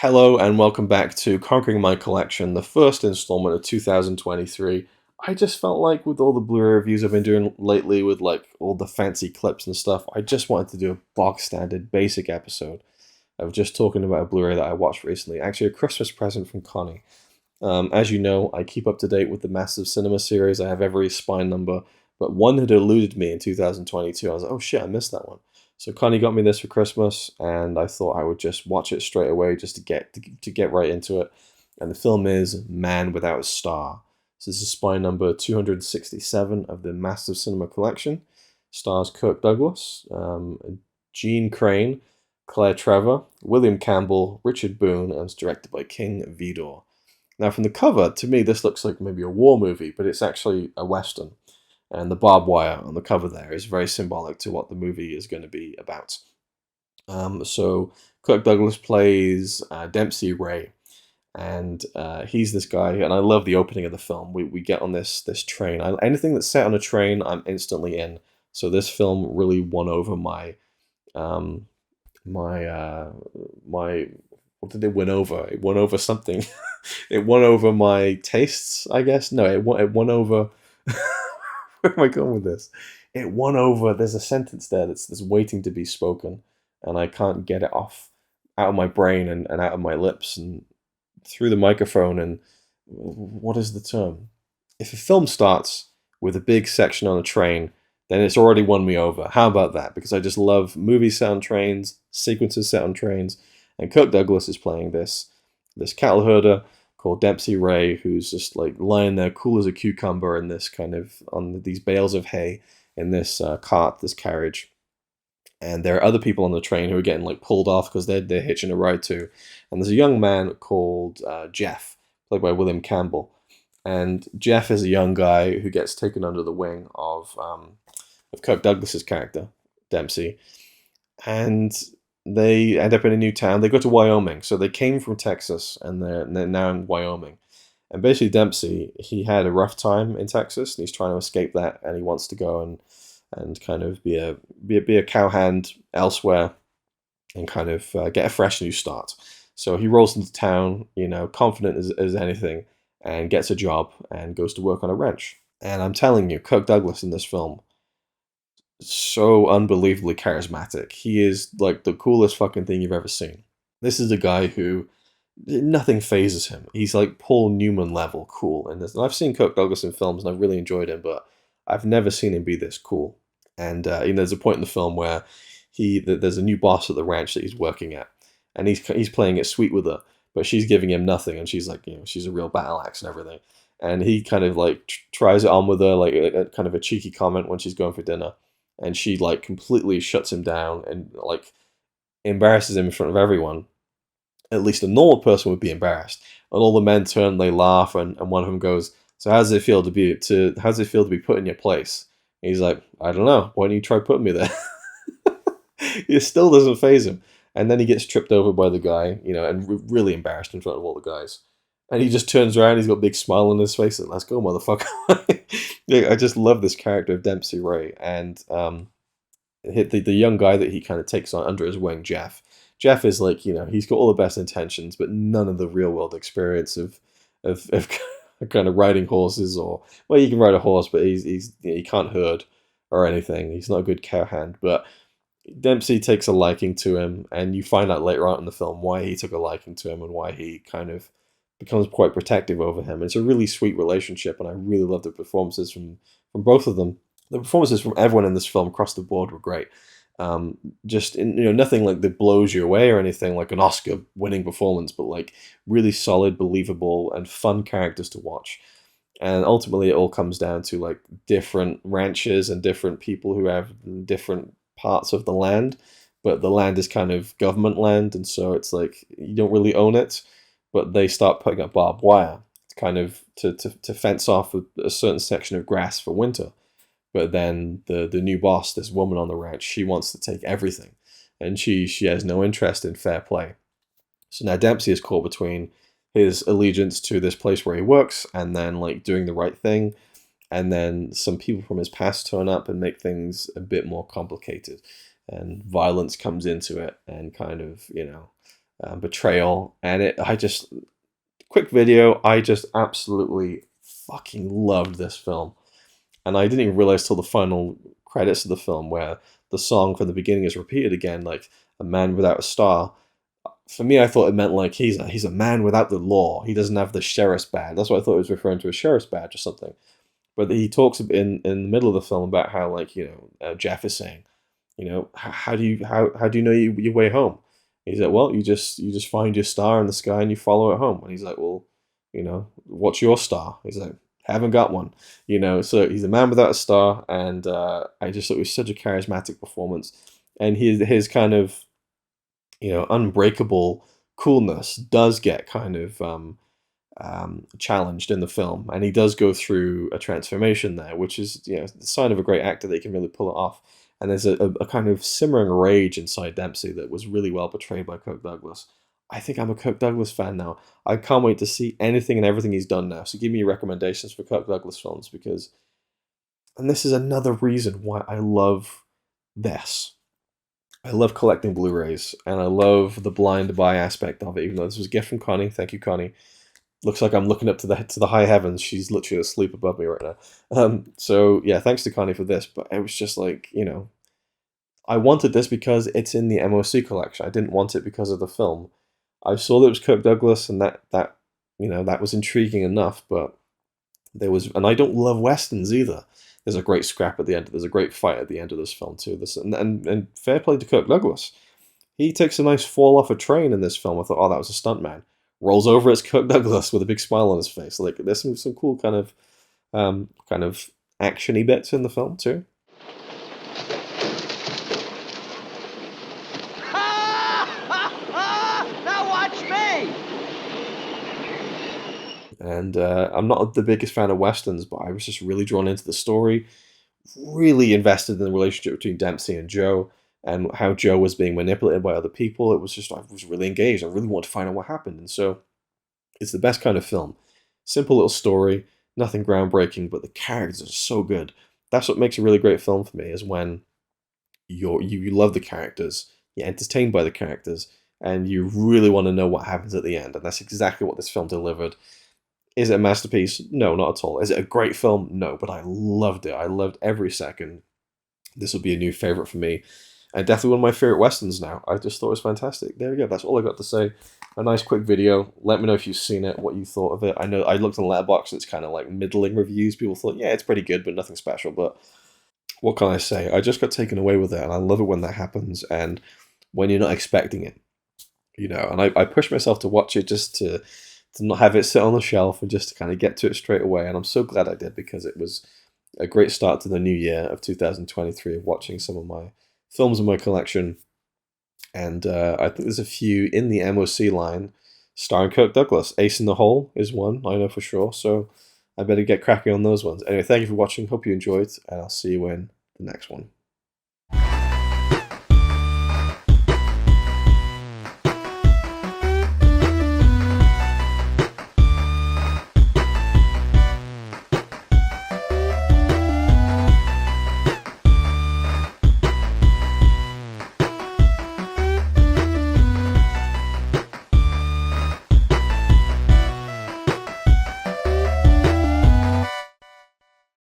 Hello and welcome back to Conquering My Collection, the first installment of 2023. I just felt like with all the Blu-ray reviews I've been doing lately with like all the fancy clips and stuff, I just wanted to do a bog standard basic episode of just talking about a Blu-ray that I watched recently. Actually, a Christmas present from Connie. As you know, I keep up to date with the Massive Cinema series. I have every spine number, but one had eluded me in 2022. I was like, oh shit, I missed that one. So Connie got me this for Christmas, and I thought I would just watch it straight away just to get right into it. And the film is Man Without a Star. So this is spine number 267 of the Massive Cinema collection. Stars Kirk Douglas, Gene Crane, Claire Trevor, William Campbell, Richard Boone, and it's directed by King Vidor. Now, from the cover, to me, this looks like maybe a war movie, but it's actually a Western. And the barbed wire on the cover there is very symbolic to what the movie is going to be about. So Kirk Douglas plays Dempsey Ray, and he's this guy, and I love the opening of the film. We get on this train. Anything that's set on a train, I'm instantly in. So this film really won over my my what did it win over? It won over something. It won over my tastes, I guess. No, it won over. Where am I going with this? It won over. There's a sentence there that's waiting to be spoken, and I can't get it off out of my brain and out of my lips and through the microphone. And what is the term? If a film starts with a big section on a train, then it's already won me over. How about that? Because I just love movies set on trains, sequences set on trains, and Kirk Douglas is playing this cattle herder called Dempsey Ray, who's just like lying there cool as a cucumber in this kind of on these bales of hay in this cart, this carriage. And there are other people on the train who are getting like pulled off because they're hitching a ride too. And there's a young man called Jeff, played by William Campbell. And Jeff is a young guy who gets taken under the wing of Kirk Douglas's character, Dempsey. And they end up in a new town. They go to Wyoming. So they came from Texas and they're now in Wyoming. And basically Dempsey, he had a rough time in Texas and he's trying to escape that, and he wants to go and kind of be a cowhand elsewhere and kind of get a fresh new start. So he rolls into town, confident as anything, and gets a job and goes to work on a ranch. And I'm telling you, Kirk Douglas in this film, so unbelievably charismatic. He is like the coolest fucking thing you've ever seen. This is a guy who nothing phases him. He's like Paul Newman level cool in this. And I've seen Kirk Douglas in films and I've really enjoyed him, but I've never seen him be this cool. And there's a point in the film where there's a new boss at the ranch that he's working at, and he's playing it sweet with her, but she's giving him nothing, and she's like, she's a real battle axe and everything. And he kind of like tries it on with her, like a kind of a cheeky comment when she's going for dinner, and she like completely shuts him down and like embarrasses him in front of everyone. At least a normal person would be embarrassed. And all the men turn, they laugh, and one of them goes, "So how does it feel to be put in your place?" And he's like, "I don't know. Why don't you try putting me there?" It still doesn't phase him. And then he gets tripped over by the guy, and really embarrassed in front of all the guys. And he just turns around, he's got a big smile on his face, and let's go, motherfucker. Yeah, I just love this character of Dempsey Ray. And the young guy that he kind of takes on under his wing, Jeff. Jeff is like, he's got all the best intentions, but none of the real world experience of kind of riding horses, or well, you can ride a horse, but he can't herd or anything. He's not a good cowhand. But Dempsey takes a liking to him, and you find out later on in the film why he took a liking to him and why he kind of becomes quite protective over him. It's a really sweet relationship, and I really love the performances from both of them. The performances from everyone in this film across the board were great. Nothing like that blows you away or anything like an Oscar-winning performance, but like really solid, believable, and fun characters to watch. And ultimately, it all comes down to like different ranches and different people who have different parts of the land, but the land is kind of government land, and so it's like you don't really own it, but they start putting up barbed wire kind of to fence off a certain section of grass for winter. But then the new boss, this woman on the ranch, she wants to take everything, and she has no interest in fair play. So now Dempsey is caught between his allegiance to this place where he works and then like doing the right thing, and then some people from his past turn up and make things a bit more complicated, and violence comes into it, and kind of betrayal, and quick video. I just absolutely fucking loved this film, and I didn't even realize till the final credits of the film where the song from the beginning is repeated again, like "A Man Without a Star." For me, I thought it meant like he's a man without the law. He doesn't have the sheriff's badge. That's what I thought it was referring to, a sheriff's badge or something. But he talks in the middle of the film about how, like, Jeff is saying, how do you know your way home? He's like, well, you just find your star in the sky and you follow it home. And he's like, well, what's your star? He's like, haven't got one. So he's a man without a star, and I just thought it was such a charismatic performance, and his kind of unbreakable coolness does get kind of challenged in the film, and he does go through a transformation there, which is the sign of a great actor. They can really pull it off. And there's a kind of simmering rage inside Dempsey that was really well portrayed by Kirk Douglas. I think I'm a Kirk Douglas fan now. I can't wait to see anything and everything he's done now. So give me your recommendations for Kirk Douglas films, and this is another reason why I love this. I love collecting Blu-rays, and I love the blind buy aspect of it. Even though this was a gift from Connie, thank you, Connie. Looks like I'm looking up to the high heavens. She's literally asleep above me right now. So yeah, thanks to Connie for this. But it was just like, I wanted this because it's in the MOC collection. I didn't want it because of the film. I saw that it was Kirk Douglas, and that was intriguing enough. But and I don't love westerns either. There's a great scrap at the end. There's a great fight at the end of this film too. And fair play to Kirk Douglas. He takes a nice fall off a train in this film. I thought, oh, that was a stuntman. Rolls over as Kirk Douglas with a big smile on his face. Like, there's some cool kind of actiony bits in the film too. Now watch me! And I'm not the biggest fan of westerns, but I was just really drawn into the story, really invested in the relationship between Dempsey and Joe, and how Joe was being manipulated by other people. I was really engaged. I really wanted to find out what happened, and so it's the best kind of film. Simple little story, nothing groundbreaking, but the characters are so good. That's what makes a really great film for me, is when you love the characters, you're entertained by the characters, and you really want to know what happens at the end. And that's exactly what this film delivered. Is it a masterpiece? No, not at all. Is it a great film? No, but I loved it. I loved every second. This will be a new favorite for me, and definitely one of my favorite westerns now. I just thought it was fantastic. There we go. That's all I got to say. A nice quick video. Let me know if you've seen it, what you thought of it. I know I looked on Letterboxd, and it's kind of like middling reviews. People thought, yeah, it's pretty good, but nothing special. But what can I say? I just got taken away with it, and I love it when that happens, and when you're not expecting it, And I pushed myself to watch it just to not have it sit on the shelf, and just to kind of get to it straight away. And I'm so glad I did, because it was a great start to the new year of 2023 of watching some of my films in my collection. And I think there's a few in the MOC line starring Kirk Douglas. Ace in the Hole is one, I know for sure. So I better get cracking on those ones. Anyway, thank you for watching. Hope you enjoyed, and I'll see you in the next one.